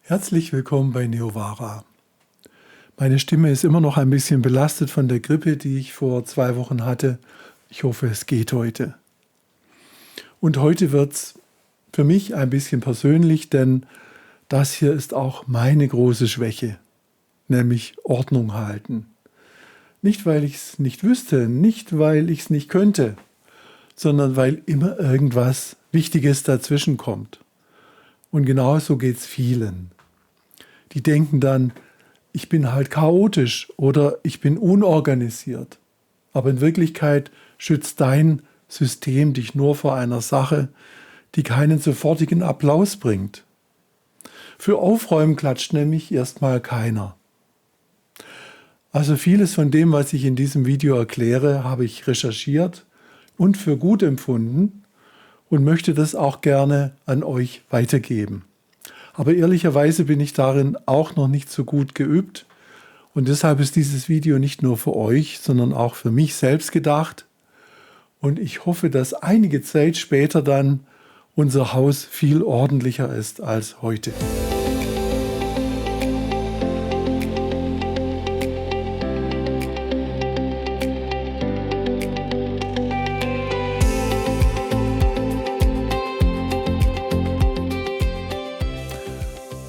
Herzlich willkommen bei Neovara. Meine Stimme ist immer noch ein bisschen belastet von der Grippe, die ich vor 2 Wochen hatte. Ich hoffe, es geht heute. Und heute wird es für mich ein bisschen persönlich, denn das hier ist auch meine große Schwäche, nämlich Ordnung halten. Nicht, weil ich es nicht wüsste, nicht, weil ich es nicht könnte, sondern weil immer irgendwas Wichtiges dazwischen kommt. Und genauso geht es vielen. Die denken dann, ich bin halt chaotisch oder ich bin unorganisiert. Aber in Wirklichkeit schützt dein System dich nur vor einer Sache, die keinen sofortigen Applaus bringt. Für Aufräumen klatscht nämlich erstmal keiner. Also vieles von dem, was ich in diesem Video erkläre, habe ich recherchiert und für gut empfunden und möchte das auch gerne an euch weitergeben. Aber ehrlicherweise bin ich darin auch noch nicht so gut geübt und deshalb ist dieses Video nicht nur für euch, sondern auch für mich selbst gedacht und ich hoffe, dass einige Zeit später dann unser Haus viel ordentlicher ist als heute.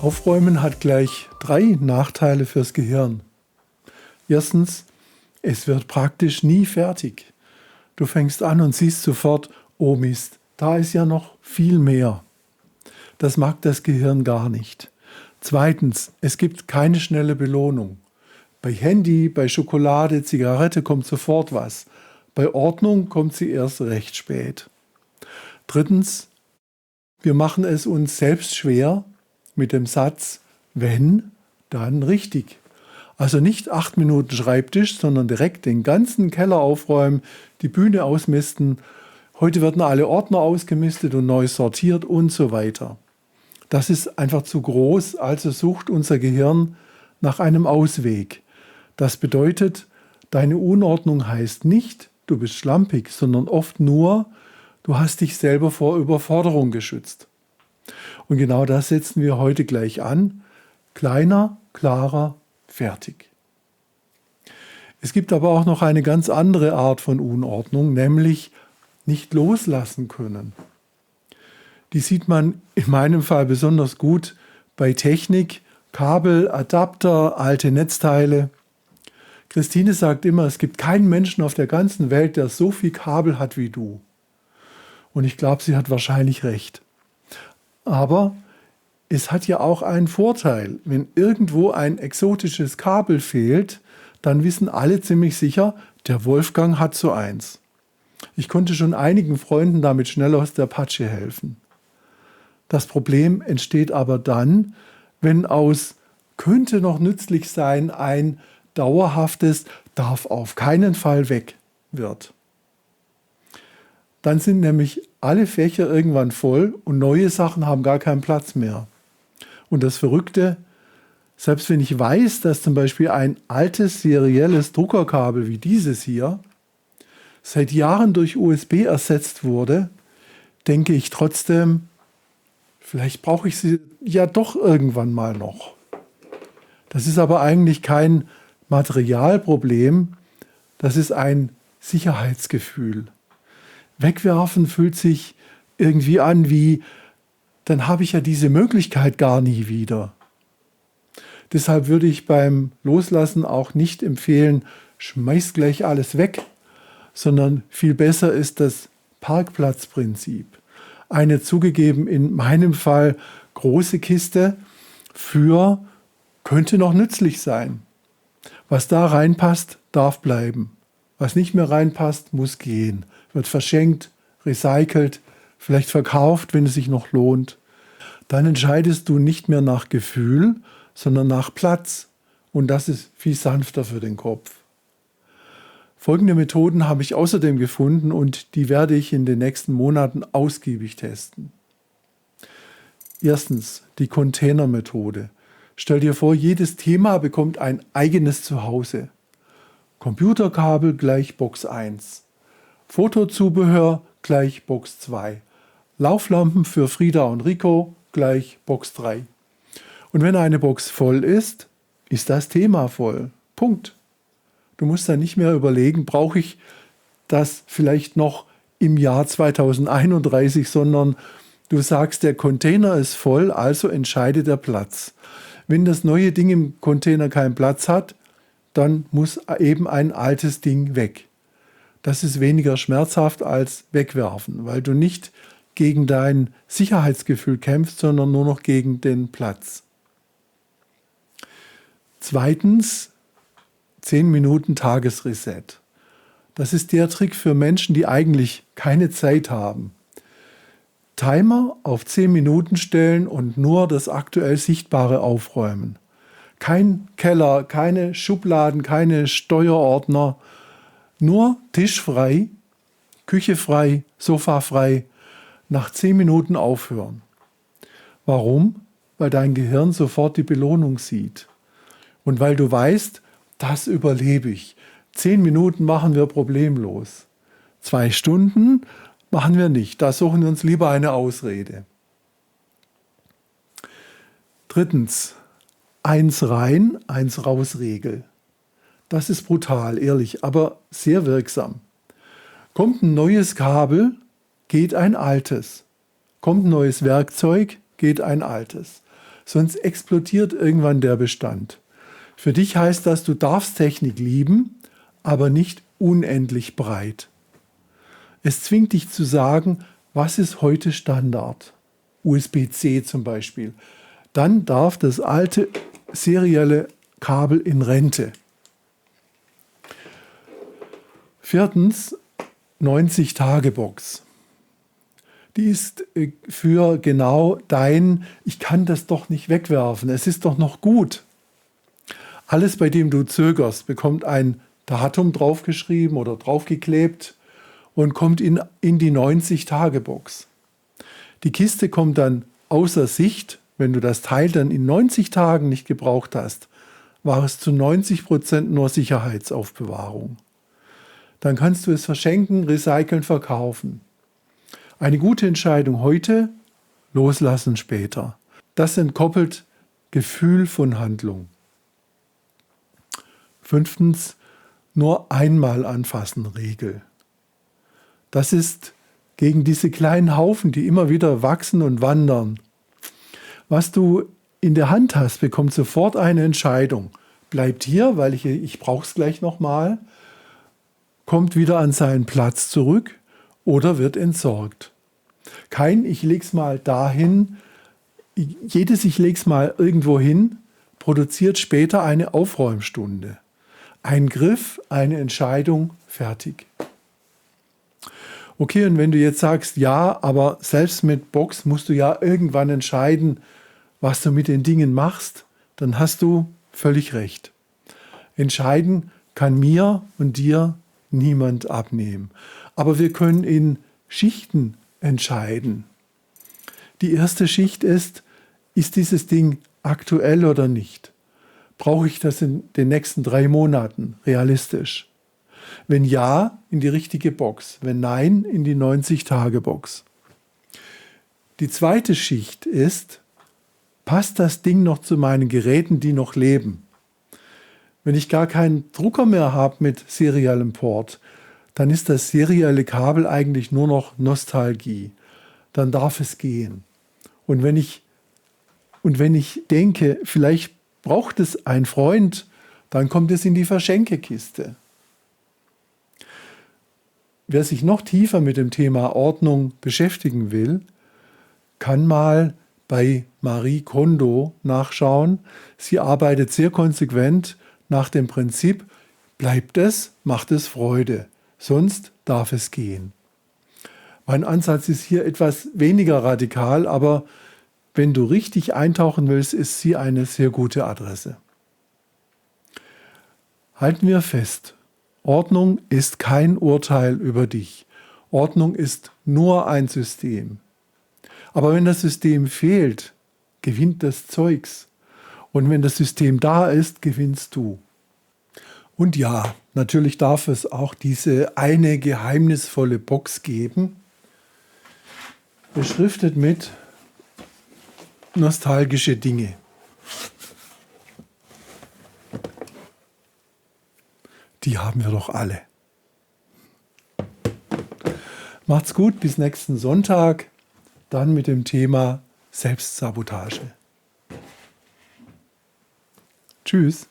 Aufräumen hat gleich 3 Nachteile fürs Gehirn. Erstens, es wird praktisch nie fertig. Du fängst an und siehst sofort, oh Mist, da ist ja noch viel mehr. Das mag das Gehirn gar nicht. Zweitens, es gibt keine schnelle Belohnung. Bei Handy, bei Schokolade, Zigarette kommt sofort was. Bei Ordnung kommt sie erst recht spät. Drittens, wir machen es uns selbst schwer, mit dem Satz, wenn, dann richtig. Also nicht 8 Minuten Schreibtisch, sondern direkt den ganzen Keller aufräumen, die Bühne ausmisten. Heute werden alle Ordner ausgemistet und neu sortiert und so weiter. Das ist einfach zu groß, also sucht unser Gehirn nach einem Ausweg. Das bedeutet, deine Unordnung heißt nicht, du bist schlampig, sondern oft nur, du hast dich selber vor Überforderung geschützt. Und genau das setzen wir heute gleich an. Kleiner, klarer, fertig. Es gibt aber auch noch eine ganz andere Art von Unordnung, nämlich nicht loslassen können. Die sieht man in meinem Fall besonders gut bei Technik, Kabel, Adapter, alte Netzteile. Christine sagt immer, es gibt keinen Menschen auf der ganzen Welt, der so viel Kabel hat wie du. Und ich glaube, sie hat wahrscheinlich recht. Aber es hat ja auch einen Vorteil. Wenn irgendwo ein exotisches Kabel fehlt, dann wissen alle ziemlich sicher, der Wolfgang hat so eins. Ich konnte schon einigen Freunden damit schnell aus der Patsche helfen. Das Problem entsteht aber dann, wenn aus könnte noch nützlich sein ein dauerhaftes darf auf keinen Fall weg wird. Dann sind nämlich alle Fächer irgendwann voll und neue Sachen haben gar keinen Platz mehr. Und das Verrückte, selbst wenn ich weiß, dass zum Beispiel ein altes serielles Druckerkabel wie dieses hier seit Jahren durch USB ersetzt wurde, denke ich trotzdem, vielleicht brauche ich sie ja doch irgendwann mal noch. Das ist aber eigentlich kein Materialproblem, das ist ein Sicherheitsgefühl. Wegwerfen fühlt sich irgendwie an wie, dann habe ich ja diese Möglichkeit gar nie wieder. Deshalb würde ich beim Loslassen auch nicht empfehlen, schmeiß gleich alles weg, sondern viel besser ist das Parkplatzprinzip. Eine zugegeben in meinem Fall große Kiste für könnte noch nützlich sein. Was da reinpasst, darf bleiben. Was nicht mehr reinpasst, muss gehen. Wird verschenkt, recycelt, vielleicht verkauft, wenn es sich noch lohnt. Dann entscheidest du nicht mehr nach Gefühl, sondern nach Platz. Und das ist viel sanfter für den Kopf. Folgende Methoden habe ich außerdem gefunden und die werde ich in den nächsten Monaten ausgiebig testen. Erstens, die Container-Methode. Stell dir vor, jedes Thema bekommt ein eigenes Zuhause. Computerkabel gleich Box 1. Fotozubehör gleich Box 2. Lauflampen für Frieda und Rico gleich Box 3. Und wenn eine Box voll ist das Thema voll. Punkt. Du musst dann nicht mehr überlegen, brauche ich das vielleicht noch im Jahr 2031, sondern du sagst, der Container ist voll, also entscheidet der Platz. Wenn das neue Ding im Container keinen Platz hat, dann muss eben ein altes Ding weg. Das ist weniger schmerzhaft als wegwerfen, weil du nicht gegen dein Sicherheitsgefühl kämpfst, sondern nur noch gegen den Platz. Zweitens, 10 Minuten Tagesreset. Das ist der Trick für Menschen, die eigentlich keine Zeit haben. Timer auf 10 Minuten stellen und nur das aktuell Sichtbare aufräumen. Kein Keller, keine Schubladen, keine Steuerordner, nur Tisch frei, Küche frei, Sofa frei, nach 10 Minuten aufhören. Warum? Weil dein Gehirn sofort die Belohnung sieht. Und weil du weißt, das überlebe ich. 10 Minuten machen wir problemlos. 2 Stunden machen wir nicht. Da suchen wir uns lieber eine Ausrede. Drittens, 1 rein, 1 raus Regel. Das ist brutal, ehrlich, aber sehr wirksam. Kommt ein neues Kabel, geht ein altes. Kommt ein neues Werkzeug, geht ein altes. Sonst explodiert irgendwann der Bestand. Für dich heißt das, du darfst Technik lieben, aber nicht unendlich breit. Es zwingt dich zu sagen, was ist heute Standard? USB-C zum Beispiel. Dann darf das alte serielle Kabel in Rente. Viertens, 90-Tage-Box. Die ist für genau ich kann das doch nicht wegwerfen, es ist doch noch gut. Alles, bei dem du zögerst, bekommt ein Datum draufgeschrieben oder draufgeklebt und kommt in die 90-Tage-Box. Die Kiste kommt dann außer Sicht, wenn du das Teil dann in 90 Tagen nicht gebraucht hast, war es zu 90% nur Sicherheitsaufbewahrung. Dann kannst du es verschenken, recyceln, verkaufen. Eine gute Entscheidung heute, loslassen später. Das entkoppelt Gefühl von Handlung. 5. Nur einmal anfassen Regel. Das ist gegen diese kleinen Haufen, die immer wieder wachsen und wandern. Was du in der Hand hast, bekommt sofort eine Entscheidung. Bleibt hier, weil ich brauche es gleich nochmal, kommt wieder an seinen Platz zurück oder wird entsorgt. Kein ich leg's mal dahin, jedes ich leg's mal irgendwo hin, produziert später eine Aufräumstunde. Ein Griff, eine Entscheidung, fertig. Okay, und wenn du jetzt sagst, ja, aber selbst mit Box musst du ja irgendwann entscheiden, was du mit den Dingen machst, dann hast du völlig recht. Entscheiden kann mir und dir niemand abnehmen. Aber wir können in Schichten entscheiden. Die erste Schicht ist dieses Ding aktuell oder nicht? Brauche ich das in den nächsten 3 Monaten realistisch? Wenn ja, in die richtige Box. Wenn nein, in die 90-Tage-Box. Die zweite Schicht ist, passt das Ding noch zu meinen Geräten, die noch leben? Wenn ich gar keinen Drucker mehr habe mit seriellem Port, dann ist das serielle Kabel eigentlich nur noch Nostalgie. Dann darf es gehen. Und wenn ich denke, vielleicht braucht es ein Freund, dann kommt es in die Verschenkekiste. Wer sich noch tiefer mit dem Thema Ordnung beschäftigen will, kann mal bei Marie Kondo nachschauen. Sie arbeitet sehr konsequent nach dem Prinzip, bleibt es, macht es Freude, sonst darf es gehen. Mein Ansatz ist hier etwas weniger radikal, aber wenn du richtig eintauchen willst, ist sie eine sehr gute Adresse. Halten wir fest, Ordnung ist kein Urteil über dich. Ordnung ist nur ein System. Aber wenn das System fehlt, gewinnt das Zeugs. Und wenn das System da ist, gewinnst du. Und ja, natürlich darf es auch diese eine geheimnisvolle Box geben, beschriftet mit nostalgische Dinge. haben wir doch alle. Macht's gut, bis nächsten Sonntag, dann mit dem Thema Selbstsabotage. Tschüss.